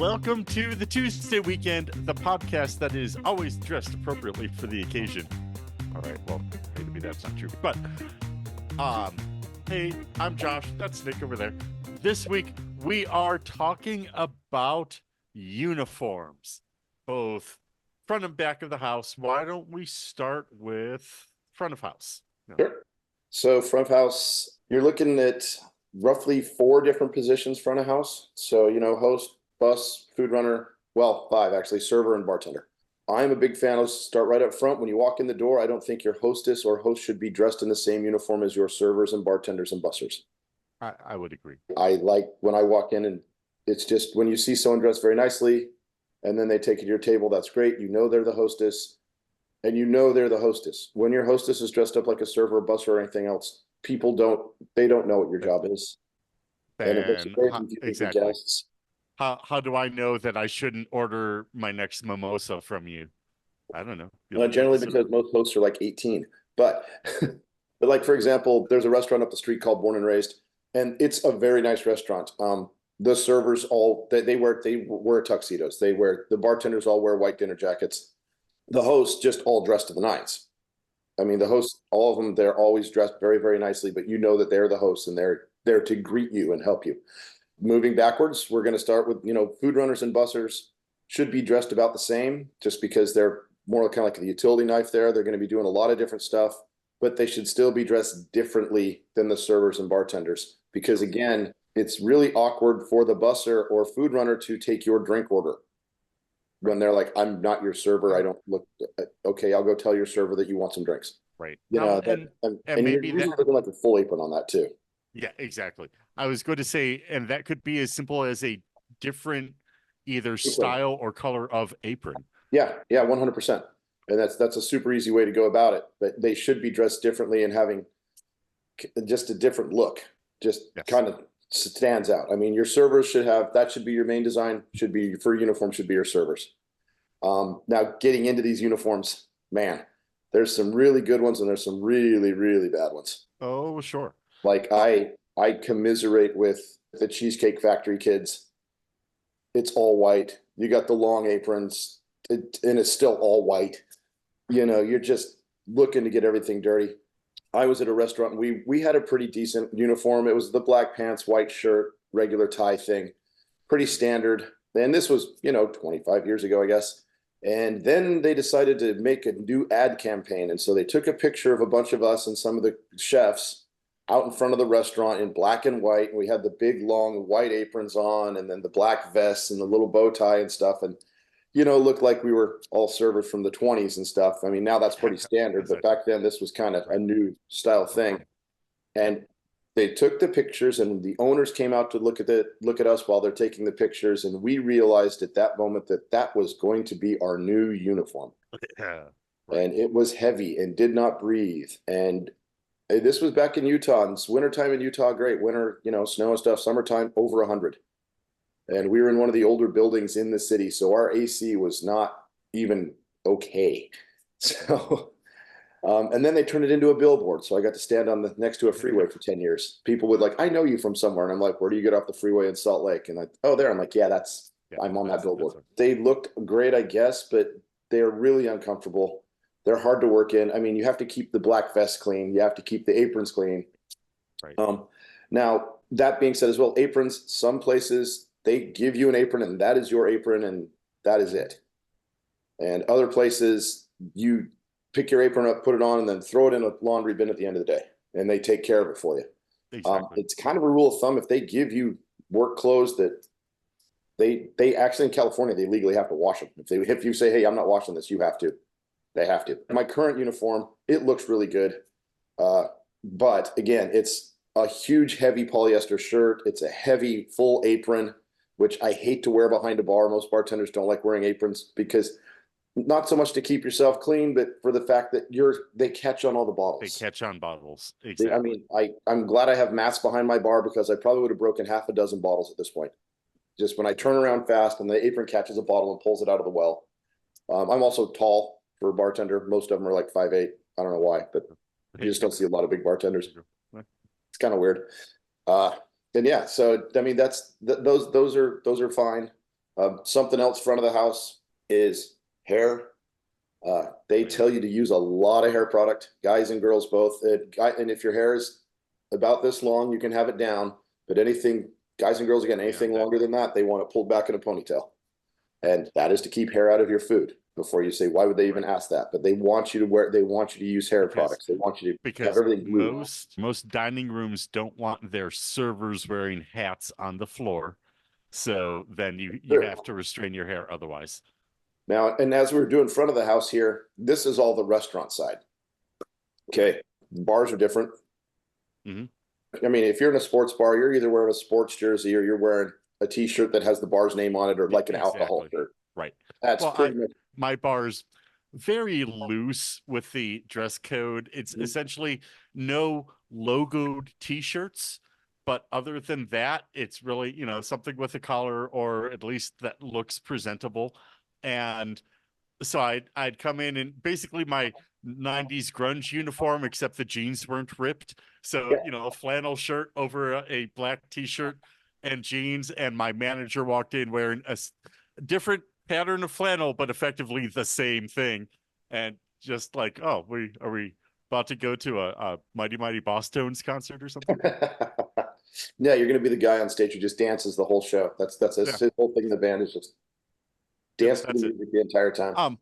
Welcome to the Tuesday Weekend, the podcast that is always dressed appropriately for the occasion. All right, well, maybe that's not true, but hey, I'm Josh. That's Nick over there. This week we are talking about uniforms, both front and back of the house. Why don't we start with front of house? Sure. So front of house, you're looking at roughly 4 different positions front of house. So, host, bus, food runner, well, 5 actually, server and bartender. I'm a big fan of start right up front. When you walk in the door, I don't think your hostess or host should be dressed in the same uniform as your servers and bartenders and bussers. I would agree. I like when I walk in and it's just when you see someone dressed very nicely and then they take you to your table, that's great. You know they're the hostess and you know they're the hostess. When your hostess is dressed up like a server, or busser, or anything else, people don't know what your job is. And it makes it very confusing exactly. for guests. How do I know that I shouldn't order my next mimosa from you? I don't know. Generally because most hosts are like 18. But but like for example, there's a restaurant up the street called Born and Raised, and it's a very nice restaurant. The servers all they wear tuxedos. The bartenders all wear white dinner jackets. The hosts just all dressed to the nines. I mean, the hosts, all of them, they're always dressed very, very nicely, but you know that they're the hosts and they're there to greet you and help you. Moving backwards, we're going to start with, food runners and bussers should be dressed about the same just because they're more kind of like the utility knife there. They're going to be doing a lot of different stuff, but they should still be dressed differently than the servers and bartenders because, again, it's really awkward for the busser or food runner to take your drink order when they're like, I'm not your server. I don't look okay. I'll go tell your server that you want some drinks. Right. And maybe you're usually looking like a full apron on that too. Yeah, exactly. I was going to say, and that could be as simple as a different either style or color of apron. Yeah, 100%. And that's a super easy way to go about it. But they should be dressed differently and having just a different look. Kind of stands out. I mean, your servers should be your main design, for uniform should be your servers. Now getting into these uniforms, man, there's some really good ones and there's some really, really bad ones. Oh, sure. Like I commiserate with the Cheesecake Factory kids. It's all white. You got the long aprons and it's still all white. You're just looking to get everything dirty. I was at a restaurant and we had a pretty decent uniform. It was the black pants, white shirt, regular tie thing, pretty standard. And this was, 25 years ago, I guess. And then they decided to make a new ad campaign. And so they took a picture of a bunch of us and some of the chefs out in front of the restaurant in black and white. And we had the big, long white aprons on and then the black vests and the little bow tie and stuff. And, looked like we were all servers from the 20s and stuff. I mean, now that's pretty standard, but back then this was kind of a new style thing. And they took the pictures and the owners came out to look at us while they're taking the pictures. And we realized at that moment that was going to be our new uniform. Yeah. And it was heavy and did not breathe. And this was back in Utah, and it's wintertime in Utah, great. Winter, snow and stuff, summertime, over 100. And we were in one of the older buildings in the city, so our AC was not even okay. So, and then they turned it into a billboard. So I got to stand next to a freeway for 10 years. People would like, I know you from somewhere. And I'm like, where do you get off the freeway in Salt Lake? And there. I'm like, yeah, I'm on that billboard. They looked great, I guess, but they are really uncomfortable. They're hard to work in. I mean, you have to keep the black vest clean. You have to keep the aprons clean. Right. Now, that being said as well, aprons, some places, they give you an apron and that is your apron and that is it. And other places, you pick your apron up, put it on, and then throw it in a laundry bin at the end of the day. And they take care of it for you. Exactly. It's kind of a rule of thumb. If they give you work clothes that they actually in California, they legally have to wash them. If you say, hey, I'm not washing this, you have to. They have to. My current uniform, it looks really good. But again, it's a huge, heavy polyester shirt. It's a heavy, full apron, which I hate to wear behind a bar. Most bartenders don't like wearing aprons because not so much to keep yourself clean, but for the fact that they catch on all the bottles. They catch on bottles. Exactly. I'm glad I have mats behind my bar because I probably would have broken half a dozen bottles at this point. Just when I turn around fast and the apron catches a bottle and pulls it out of the well. I'm also tall for a bartender. Most of them are like 5'8". I don't know why, but you just don't see a lot of big bartenders. It's kind of weird. And yeah, so I mean, those are fine. Something else front of the house is hair. They tell you to use a lot of hair product, guys and girls both. And if your hair is about this long, you can have it down. But anything, guys and girls, again, anything longer than that, they want it pulled back in a ponytail. And that is to keep hair out of your food. Before you say, why would they even ask that? But they want you to wear, they want you to use hair products. They want you to have because everything glued. most dining rooms don't want their servers wearing hats on the floor. So then you Sure. have to restrain your hair otherwise. Now, and as we're doing front of the house here, this is all the restaurant side. Okay. Bars are different. Mhm. I mean, if you're in a sports bar, you're either wearing a sports jersey or you're wearing a t-shirt that has the bar's name on it or like an alcohol Exactly. shirt. Right. That's Well, pretty much my bar's very loose with the dress code. It's Mhm. essentially no logoed t-shirts, but other than that, it's really, something with a collar or at least that looks presentable. And so I'd come in and basically my 90s grunge uniform, except the jeans weren't ripped. So, Yeah. a flannel shirt over a black t-shirt and jeans. And my manager walked in wearing a different pattern of flannel, but effectively the same thing. And just like, oh, are we about to go to a Mighty Mighty Boss Tones concert or something? Yeah, you're gonna be the guy on stage who just dances the whole show. That's Yeah, his whole thing in the band is just yep, dance to the that's it. music the entire time.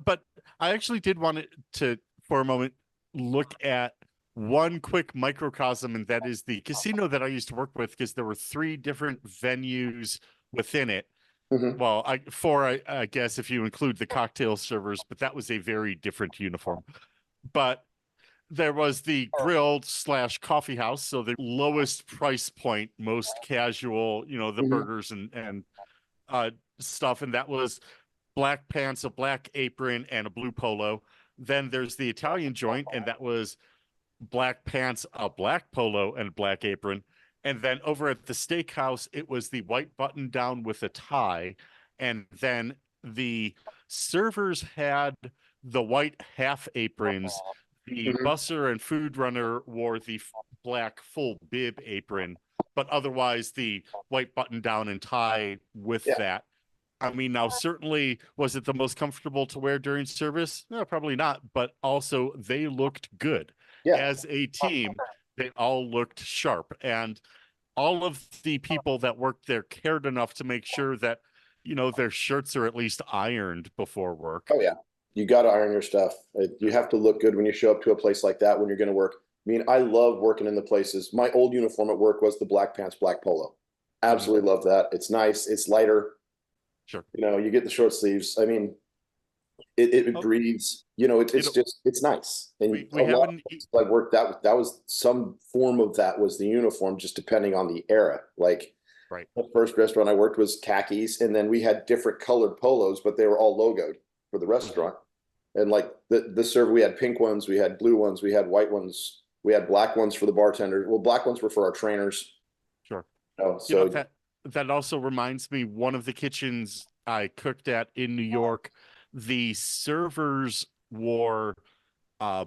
But I actually did want to for a moment look at one quick microcosm, and that is the casino that I used to work with, because there were three different venues within it. Mhm. Well, four, I guess, if you include the cocktail servers, but that was a very different uniform. But there was the grill slash coffee house, so the lowest price point, most casual, the Mhm. burgers and uh, stuff, and that was black pants, a black apron, and a blue polo. Then there's the Italian joint, and that was black pants, a black polo, and black apron. And then over at the steakhouse, it was the white button down with a tie. And then the servers had the white half aprons. The Mhm. busser and food runner wore the black full bib apron, but otherwise the white button down and tie with Yeah. that. I mean, now certainly was it the most comfortable to wear during service? No, probably not, but also they looked good. Yeah. As a team, they all looked sharp, and all of the people that worked there cared enough to make sure that, their shirts are at least ironed before work. Oh yeah. You got to iron your stuff. You have to look good when you show up to a place like that when you're going to work. I mean, I love working in the places. My old uniform at work was the black pants, black polo. Mhm. Absolutely love that. It's nice. It's lighter. Sure. You get the short sleeves. I mean, it Oh, breathes. you know, It's nice. And we a lot of haven't. places I worked that was some form of that was the uniform, just depending on the era. Like Right. the first restaurant I worked was khakis, and then we had different colored polos, but they were all logoed for the Mhm. restaurant. And like the server, we had pink ones, we had blue ones, we had white ones, we had black ones for the bartenders. Well, black ones were for our trainers. Sure. So That also reminds me, one of the kitchens I cooked at in New York, the servers wore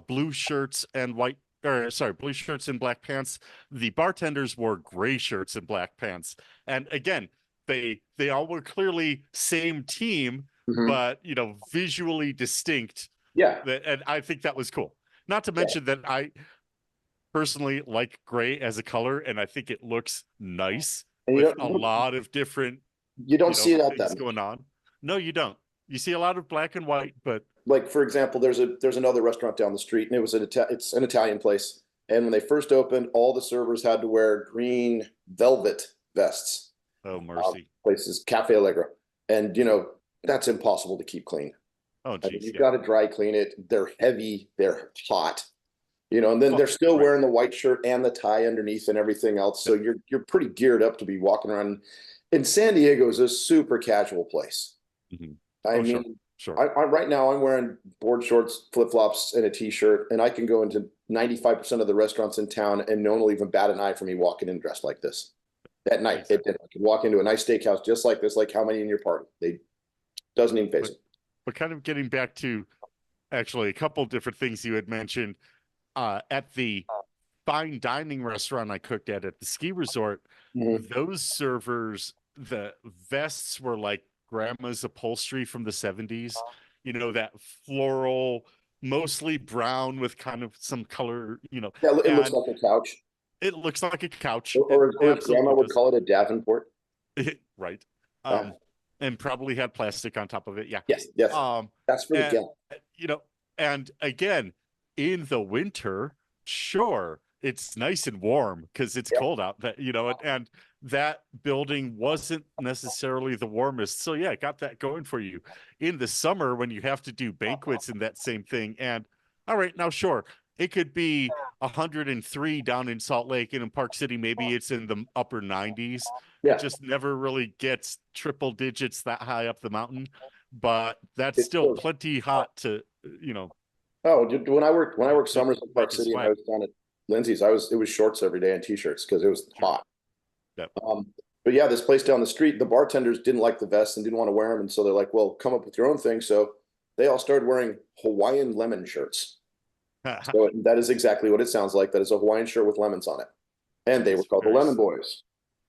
blue shirts and white, or sorry, blue shirts and black pants. The bartenders wore gray shirts and black pants. And again, they all were clearly same team, mhm. but visually distinct. Yeah, And I think that was cool. Not to yeah. mention that I personally like gray as a color, and I think it looks nice And with a lot of different, you don't see it out that things going on. No, you don't. You see a lot of black and white, but like for example, there's another restaurant down the street, and it's an Italian place. And when they first opened, all the servers had to wear green velvet vests. oh mercy. Places Cafe Allegro, and that's impossible to keep clean. Oh I mean, geez, you've yeah. got to dry clean it. They're heavy, they're hot, and then they're Well, still right. wearing the white shirt and the tie underneath and everything else. So Yep. you're pretty geared up to be walking around. And San Diego is a super casual place. Mhm. I Oh sure, mean, sure. right now I'm wearing board shorts, flip flops, and a t-shirt, and I can go into 95% of the restaurants in town, and no one will even bat an eye for me walking in dressed like this at night. At Exactly. dinner. I can walk into a nice steakhouse just like this, like how many in your party? They doesn't even face But them. but kind of getting back to actually a couple different things you had mentioned, at the fine dining restaurant I cooked at the ski resort, Mhm. those servers the vests were like grandma's upholstery from the 70s. You know, that floral, mostly brown with kind of some color, Yeah, it looks and like a couch, it looks like a couch. or, It or as grandma absolutely would does. call it, a Davenport. Right. Uh, And probably had plastic on top of it. Yeah. yes, yes, Um, that's for the and gal. you know, and again, in the winter, sure, it's nice and warm because it's Yeah, cold out. And that building wasn't necessarily the warmest. So yeah, got that going for you. In the summer, when you have to do banquets and that same thing, and all right, now sure, it could be 103 down in Salt Lake, and in Park City, maybe it's in the upper 90s. It yeah. just never really gets triple digits that high up the mountain, but that's It's still so. plenty hot to, Oh, when I worked to summers in Park make you City and I sweat. was down at Lindsay's, it was shorts every day and t-shirts because it was Sure. hot. Yep. But yeah, this place down the street, the bartenders didn't like the vests and didn't want to wear them, and so they're like, "Well, come up with your own thing." So they all started wearing Hawaiian lemon shirts. So that is exactly what it sounds like. That is a Hawaiian shirt with lemons on it, and That they were is called the very Lemon slick. Boys.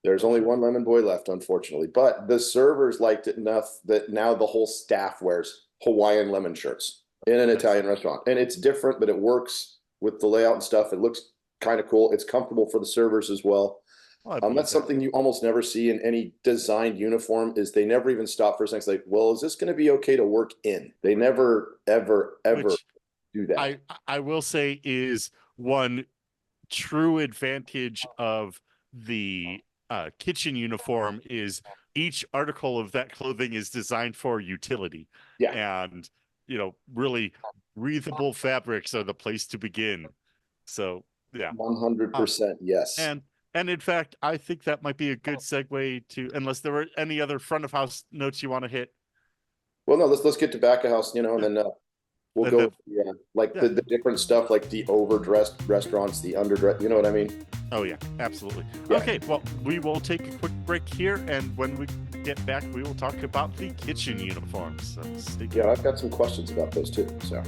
There's only one Lemon Boy left, unfortunately, but the servers liked it enough that now the whole staff wears Hawaiian lemon shirts in an That's Italian restaurant, and it's different, but it works with the layout and stuff. It looks kind of cool. It's comfortable for the servers as well. well, I believe That's that. something you almost never see in any designed uniform is they never even stop for a second. It's like, well, is this going to be okay to work in? They never, ever, ever Which do that. I will say is one true advantage of the kitchen uniform is each article of that clothing is designed for utility, Yeah, and really breathable fabrics are the place to begin. So yeah. um, 100% yes. and and in fact, I think that might be a good segue to, unless there were any other front of house notes you want to hit. Well, no, let's get to back of house, and Yeah. then we'll And go then, with like yeah. the different stuff, like the overdressed restaurants, the underdressed. You know what I mean? Oh yeah, absolutely. Yeah. Okay, well, we will take a quick break here, and when we get back, we will talk about the kitchen uniforms. So stay tuned. Yeah, I've got some questions about those too. So.